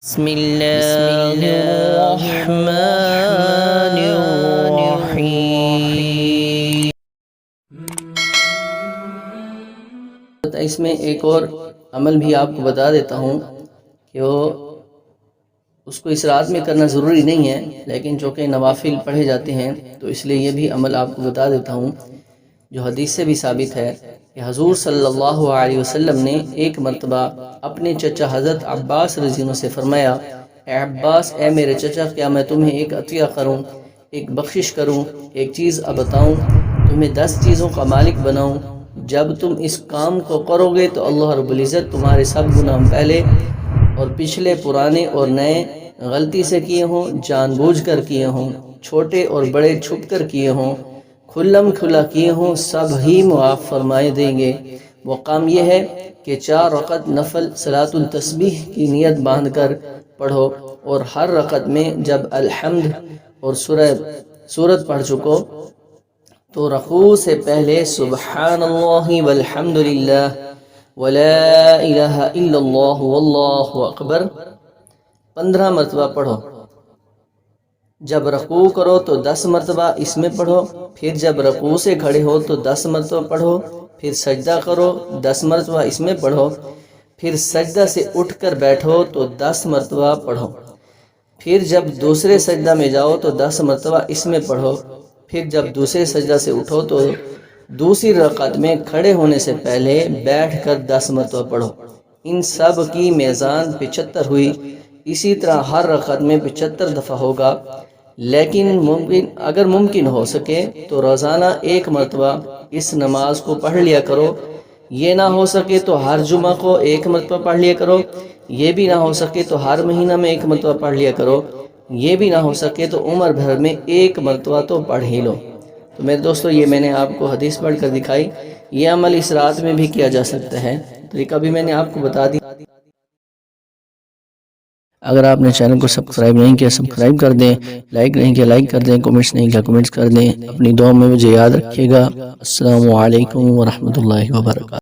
بسم اللہ الرحمن الرحیم۔ اس میں ایک اور عمل بھی آپ کو بتا دیتا ہوں کہ اس کو اس رات میں کرنا ضروری نہیں ہے، لیکن چونکہ نوافل پڑھے جاتے ہیں تو اس لیے یہ بھی عمل آپ کو بتا دیتا ہوں جو حدیث سے بھی ثابت ہے کہ حضور صلی اللہ علیہ وسلم نے ایک مرتبہ اپنے چچا حضرت عباس رضی اللہ عنہ سے فرمایا، اے عباس، اے میرے چچا، کیا میں تمہیں ایک عطیہ کروں، ایک بخشش کروں، ایک چیز اب بتاؤں، تمہیں 10 چیزوں کا مالک بناؤں، جب تم اس کام کو کرو گے تو اللہ رب العزت تمہارے سب گناہ پہلے اور پچھلے، پرانے اور نئے، غلطی سے کیے ہوں، جان بوجھ کر کیے ہوں، چھوٹے اور بڑے چھپ کر کیے ہوں، کھلم کھلا کیے ہوں، سب ہی معاف فرمائے دیں گے۔ وہ کام یہ ہے کہ 4 رکعت نفل صلاۃ التسبیح کی نیت باندھ کر پڑھو، اور ہر رکعت میں جب الحمد اور سورت پڑھ چکو تو رکوع سے پہلے سبحان اللہ والحمد للہ ولا الہ الا اللہ واللہ اکبر 15 مرتبہ پڑھو۔ جب رکوع کرو تو 10 مرتبہ اس میں پڑھو، پھر جب رکوع سے کھڑے ہو تو 10 مرتبہ پڑھو، پھر سجدہ کرو 10 مرتبہ اس میں پڑھو، پھر سجدہ سے اٹھ کر بیٹھو تو 10 مرتبہ پڑھو، پھر جب دوسرے سجدہ میں جاؤ تو 10 مرتبہ اس میں پڑھو، پھر جب دوسرے سجدہ سے اٹھو تو دوسری رکعت میں کھڑے ہونے سے پہلے بیٹھ کر 10 مرتبہ پڑھو۔ ان سب کی میزان 75 ہوئی۔ اسی طرح ہر رکعت میں 75 دفعہ ہوگا، لیکن اگر ممکن ہو سکے تو روزانہ 1 مرتبہ اس نماز کو پڑھ لیا کرو۔ یہ نہ ہو سکے تو ہر جمعہ کو 1 مرتبہ پڑھ لیا کرو، یہ بھی نہ ہو سکے تو ہر مہینہ میں 1 مرتبہ پڑھ لیا کرو، یہ بھی نہ ہو سکے تو عمر بھر میں 1 مرتبہ تو پڑھ ہی لو۔ تو میرے دوستو، یہ میں نے آپ کو حدیث پڑھ کر دکھائی، یہ عمل اس رات میں بھی کیا جا سکتا ہے، طریقہ بھی میں نے آپ کو بتا دی۔ اگر آپ نے چینل کو سبسکرائب نہیں کیا سبسکرائب کر دیں، لائک نہیں کیا لائک کر دیں، کومنٹس نہیں کیا کومنٹس کر دیں، اپنی دعاؤں میں مجھے یاد رکھیے گا۔ السلام علیکم ورحمۃ اللہ وبرکاتہ۔